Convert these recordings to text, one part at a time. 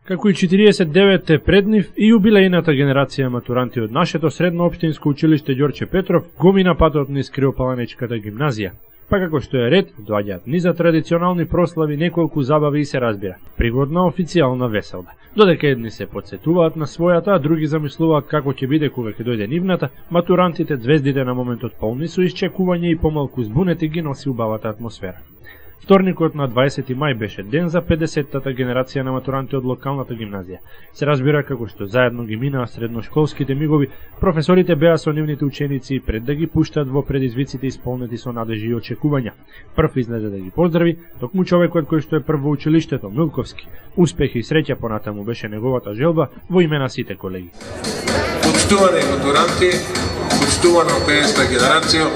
Како и 49-те пред нив и јубилејната генерација матуранти од нашето средно општинско училиште Ѓорче Петров го мина патот низ Криопаланечката гимназија. Па како што е ред, доаѓаат низа традиционални прослави, неколку забави и се разбира. Пригодна официјална веселба. Додека едни се подсетуваат на својата, а други замислуваат како ќе биде кога ќе дојде нивната, матурантите, звездите на моментот полни со исчекување и помалку збунети ги носи убавата атмосфера. Вторникот на 20 мај беше ден за 50-тата генерација на матуранти од локалната гимназија. Се разбира како што заедно ги минаа средношколските мигови, професорите беа со нивните ученици пред да ги пуштат во предизвиците исполнети со надежи и очекувања. Прв излезе да ги поздрави, токму човекот кој што е прв во училиштето, Милковски. Успех и среќа понатаму беше неговата желба во име на сите колеги. Почитувани матуранти, почитувана 50-та генерација,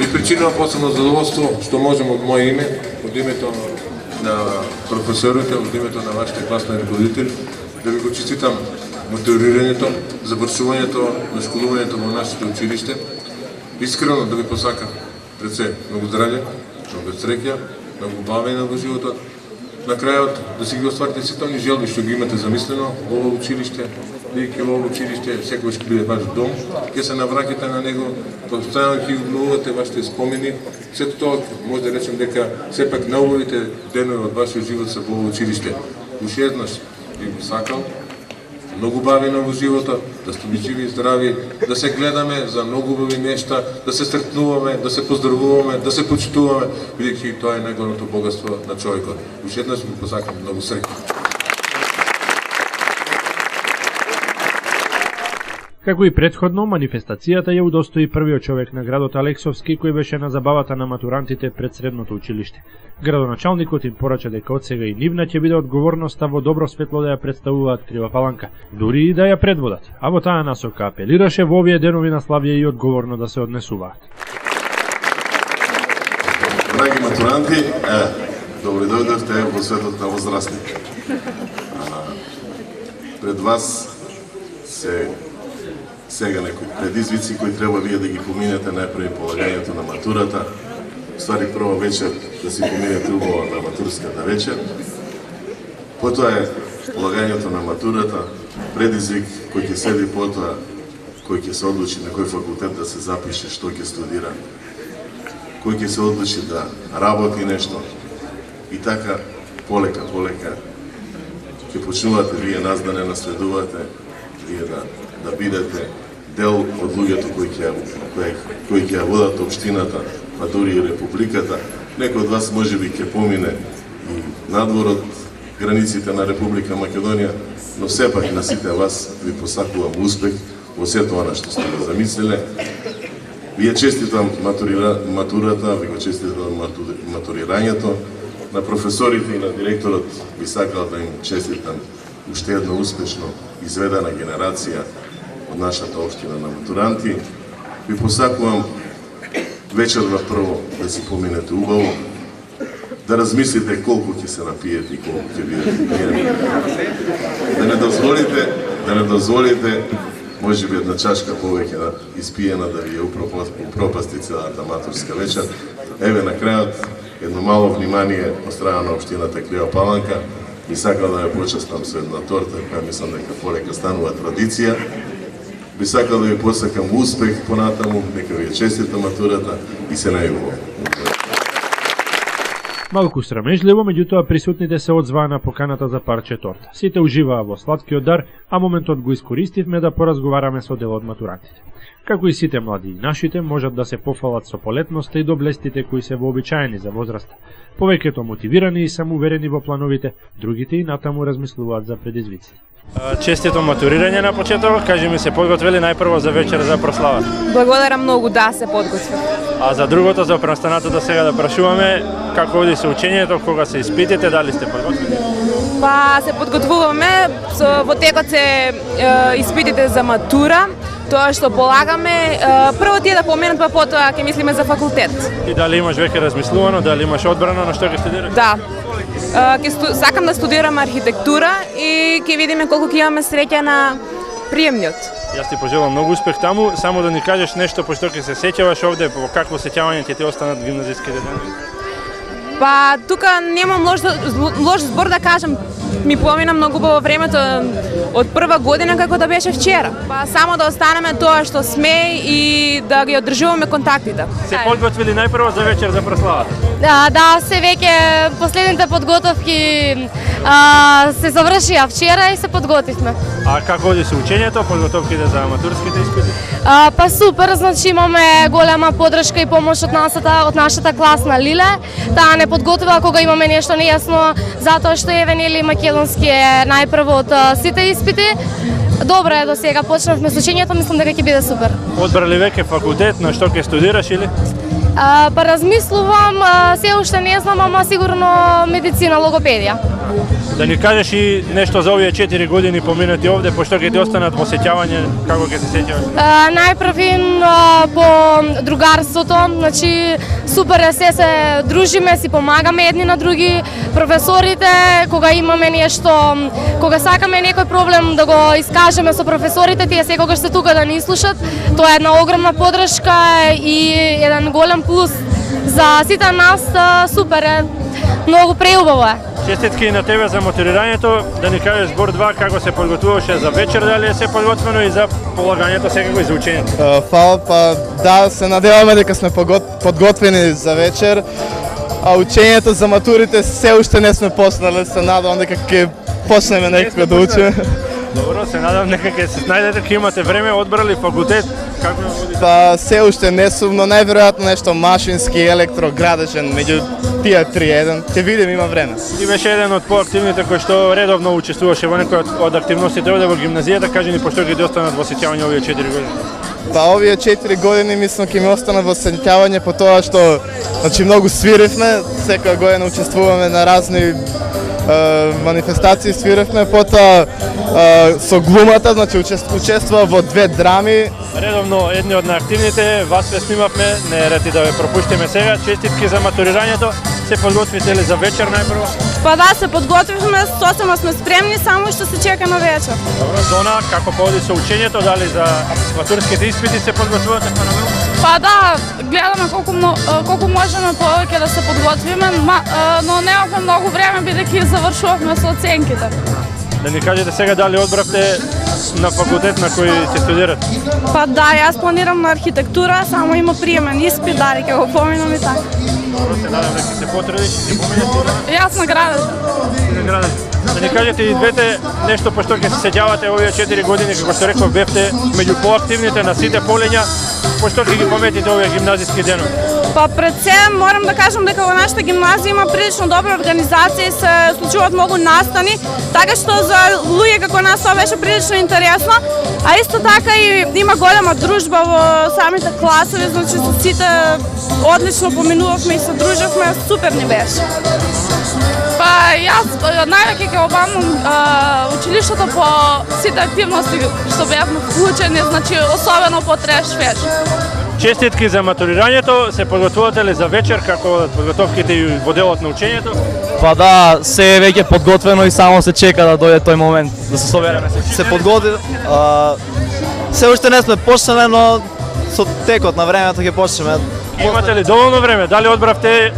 ми причинува посебно задоволство што можеме од моје име, од името на професорите, од името на вашите класни ръководители, да ви го честитам матурирањето, завршувањето на школувањето во нашето училиште. Искрено да ви посакам пред се многу здравје, многу среќа, многу бавење во животот. На крајот да си ги остварите сите они желби што ги имате замислено во ово училиште, бидејќи во ово училиште секојаш ќе биде ваш дом, ќе се навраќате на него, постојано ќе обновувате вашите спомени. Сето тоа може да речем дека сепак најубавите денови од вашиот живот се во ово училиште. Уште еднаш би го сакал многу бавина во животот, да сте живи и здрави, да се гледаме за многу убави нешта, да се сретнуваме, да се поздравуваме, да се почитуваме, бидејќи тоа е најголемото богатство на човекот. Уште еднаш ви посакам многу среќа. Како и предходно, манифестацијата ја удостои првиот човек на градот Алексовски, кој беше на забавата на матурантите пред средното училиште. Градоначалникот им порача дека од сега и нивна ќе биде одговорноста во добро светло да ја представуваат Крива Паланка, дури и да ја предводат, а во таа насока апелираше во овие денови на славје и одговорно да се однесуваат. Драги матуранти, добри дојдовте во светот на возрастник. Пред вас се сега некои предизвици кои треба вие да ги поминете, најпрво полагањето на матурата, ствари прво вечер да си поминете убаво на матурската вечер, потоа е полагањето на матурата, предизвик кој ќе седи потоа, кој ќе се одлучи на кој факултет да се запише, што ќе студира, кој ќе се одлучи да работи нешто и така полека ќе почнувате вие нас да не наследувате, вие да бидете дел од луѓето кои ќе ја водат општината, па дури и републиката. Некој од вас можеби ќе помине и надвор од границите на Република Македонија, но сепак на сите вас ви посакувам успех во сето она што сте го замислиле. Вие честитам матурата, ви го честитам матурирањето. На професорите и на директорот би сакал да им честитам уште една успешно изведена генерација од нашата општина на матуранти. Ви посакувам вечерва прво да си поминете убаво, да размислите колку ќе се напиете и колку ќе бидете пиени. Да не дозволите можеби една чашка повеќе да испиена да ви ја упропасти целата матурска вечер. Еве на крајот едно мало внимание од страна на општината Крива Паланка. И сакал да ја почестам со една торта, која мислам дека полека станува традиција. Би сакал да ви посакам успех понатаму, нека ви ја честита матурата и се најубаво. Малку срамежливо, меѓутоа присутните се одзваа на поканата за парче торта. Сите уживаа во сладкиот дар, а моментот го искористивме да поразговараме со дел од матурантите. Како и сите млади и нашите, можат да се пофалат со полетноста и доблестите кои се вообичаени за возраста. Повеќето мотивирани и самоуверени во плановите, другите и натаму размислуваат за предизвиците. Честито матурирање на почеток, кажи ми се подготвили најпрво за вечер за прославата. Благодарам многу, да, се подготвив. А за другото, за престанатото сега да прашуваме, како оди се учењето, кога се испитите, дали сте подготвени? Па се подготвуваме, во текот се испитите за матура, тоа што полагаме, прво тие да поменат, па потоа ќе мислиме за факултет. И дали имаш веќе размислувано, дали имаш одбрано на што ќе студираш? Да. Сакам да студирам архитектура и ќе видиме колку ќе имаме среќа на приемниот. Јас ти пожелам многу успех таму, само да ни кажеш нешто по што ќе се сеќаваш овде, по какво сеќавање ќе ти останат гимназиските денови? Па тука немам лош збор да кажам. ми помина многу убаво времето од прва година како да беше вчера. Па само да останеме тоа што сме и да ги одржуваме контактите. Се подготвили најпрво за вечер за прославата? Да, се веќе последните подготовки се завршија вчера и се подготвивме. А како оди се учењето, подготовките за матурските испити? Па супер, значи имаме голема поддршка и помош од нашата класна Лиле. Таа не подготвила кога имаме нешто нејасно, затоа што еве нели македонски е најпрво од сите испити. Добро е до сега, почнавме со учењето, мислам дека ќе биде супер. Одбрали веќе факултет, на што ќе студираш или? Па размислувам, се уште не знам, ама сигурно медицина, логопедија. Да ни кажеш и нешто за овие 4 години поминати овде, пошто ќе ти останат во сеќавање, како ќе се сеќаваш? Најпрвин по другарството, значи супер е се дружиме, си помагаме едни на други, професорите, кога имаме нешто, кога сакаме некој проблем да го искажеме со професорите, тие секогаш се тука да ни слушат. Тоа е една огромна поддршка и еден голем плюс за сите нас, супер е, многу преубаво е. Честитки на тебе за мотивирањето, да ни кажеш збор 2 како се подготвуваше за вечер, дали е се подготвено и за полагањето секако и за учењето. Фала, па да, се надеваме дека сме подготвени за вечер, а учењето за матурите се уште не сме почнали, се надевам дека ќе почнеме некако да учиме. Добро, се надам дека ќе се снајдете, ќе имате време, одбрали факултет, како водите? Па се уште не сум, но најверојатно нешто машински, електро, градежен, меѓу тие три еден. Ќе видим, има време. Ти беше еден од поактивните кој што редовно учествуваше во некој од активностите овде во гимназијата, кажи ни пошто ќе ти останат во сеќавање овие 4 години? Па овие 4 години мислам ќе ми останат во сеќавање по тоа што значи многу свиривме, секоја година учествуваме на разни манифестации, свиревме, потоа со глумата, значи учествува во 2 драми. Редовно едни од наактивните, вас ве снимавме, не рети да ве пропуштиме сега. Честитки за матурирањето, се подготвите ли за вечер најпрво? Па да, се подготвивме, сосема сме спремни, само што се чека на вечер. Добро, Дона, како поди со учењето, дали за матурските испити се подготвувате паралелно? Па да, гледаме колку можеме повеќе да се подготвиме, но немавме многу време бидејќи завршувавме со оценките. Да ни кажете сега дали одбравте на факултет на кој ќе студирате? Па да, јас планирам на архитектура, само има приемен испит, дали ќе го поминам и така. Добро, се надам дека се потрудиш, ќе поминете. Јас на градежа. Да ни кажете и двете нешто пошто ќе се сеќавате овие 4 години, како што реков, бевте меѓу поактивните на сите полења, пошто ќе ги пометите овие гимназиски денови? Па пред се морам да кажам дека во нашата гимназија има прилично добра организација и се случуваат многу настани, така што за луѓе како нас тоа беше прилично интересно, а исто така и има голема дружба во самите класови, значи со сите одлично поминувавме и се дружевме, супер ни беше. Па јас највеќе ќе обамнам училиштето по сите активности што бевме вклучени, значи особено по треш феш. Честитки за матурирањето, се подготвувате ли за вечер како подготовките и во делот на учењето? Па да, се е веќе подготвено и само се чека да дојде тој момент да се собереме. Се подготви, се уште не сме почнале, но со текот на времето ќе почнеме. Имате ли доволно време? Дали одбравте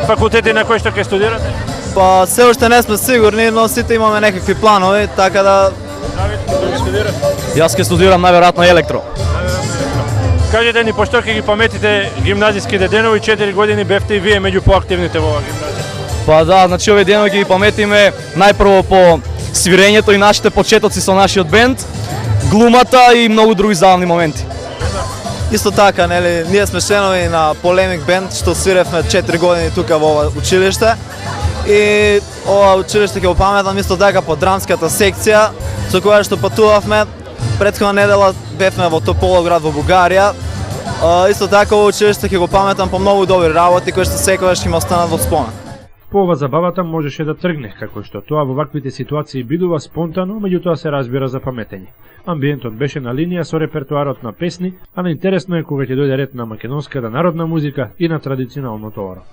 факултети на кои што ќе студирате? Па се уште не сме сигурни, но сите имаме некакви планови, така да... Кој ќе студирате? Јас ќе студирам најверојатно електро. Кажете ни пошто ќе ги паметите гимназиските денови, 4 години бевте и вие меѓу поактивните во оваа гимназија? Па да, значи овие денови ќе ги паметиме најпрво по свирењето и нашите почетоци со нашиот бенд, глумата и многу други забавни моменти. Исто така, нели, ние сме членови на Полемик бенд, што свиревме 4 години тука во ова училиште. И ова училиште ќе го паметам исто така по драмската секција, со која што патувавме. Претходна недела бевме во Тополовград во Бугарија. Исто така ова училиште ќе го паметам по многу добри работи кои што секогаш ќе ме останат во спомен. По ова забавата можеше да тргне, како што тоа во ваквите ситуации бидува спонтано, меѓутоа се разбира за паметење. Амбиентот беше на линија со репертуарот на песни, а најинтересно е кога ќе дојде ред на македонската народна музика и на традиционалното оро.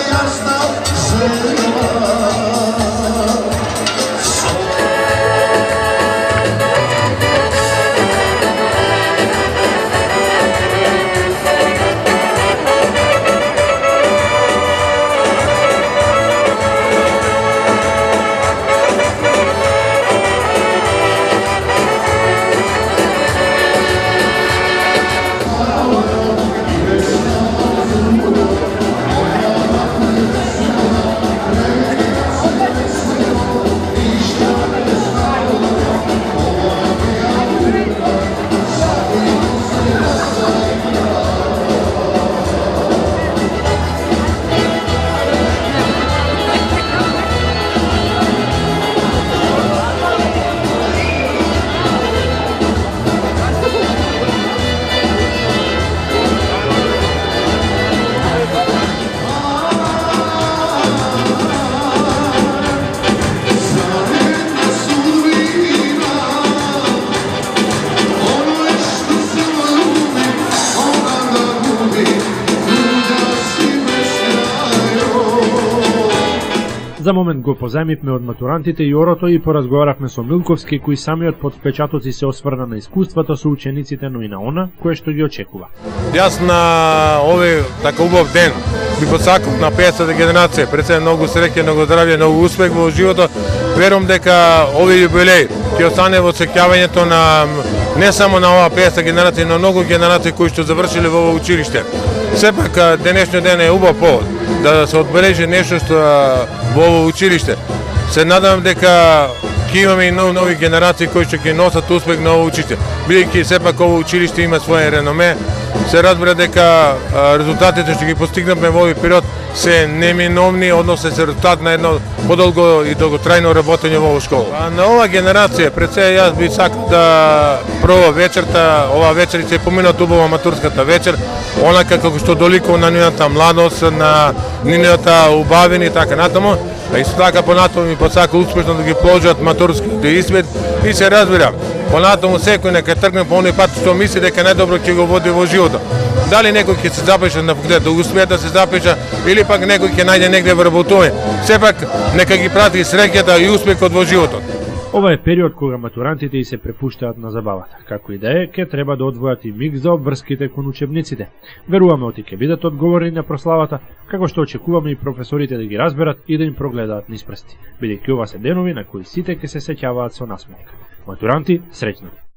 Jasna, За момент го позајмивме од матурантите и орото и поразговаравме со Милковски, кој самиот под впечатоци се осврна на искуството со учениците, но и на она кое што ги очекува. Јас на овој така убав ден би посакав на 50-та генерација, пред се многу среќа, многу здравје, многу успех во животот. Верувам дека овој јубилеј ќе остане во сеќавањето на не само на оваа 50-та генерација, но многу генерации кои што завршиле во ова училиште. Сепак денешниот ден е убав повод да се одбележи нешто што во ово училиште. Се надам дека ќе имаме и нови генерации кои што ќе носат успех на ово училиште. Бидејќи сепак ово училиште има своје реноме, се разбира дека резултатите што ги постигнавме во овој период се неминовни, односно се резултат на едно подолго и долготрајно работење во оваа школа. А на оваа генерација, пред се јас би сакал да прво вечерта, оваа вечер се поминат убава матурската вечер, онака како што доликува на нивната младост, на нивната убавина и така натаму. А исто така понатаму ми посака успешно да ги положат матурските испит и се разбира. Понатаму секој нека тргне по оној пат што мисли дека најдобро ќе го води во животот. Дали некој ќе се запише на факултет, да успее да се запише, или пак некој ќе најде негде вработување. Сепак нека ги прати среќата и успехот во животот. Ова е период кога матурантите и се препуштаат на забавата. Како и да е, ќе треба да одвојат и миг за обврските кон учебниците. Веруваме оти ќе бидат одговорни на прославата, како што очекуваме и професорите да ги разберат и да им прогледаат низ прсти, бидејќи ова се денови на кои сите ќе се сеќаваат со насмех. Матуранти, среќно!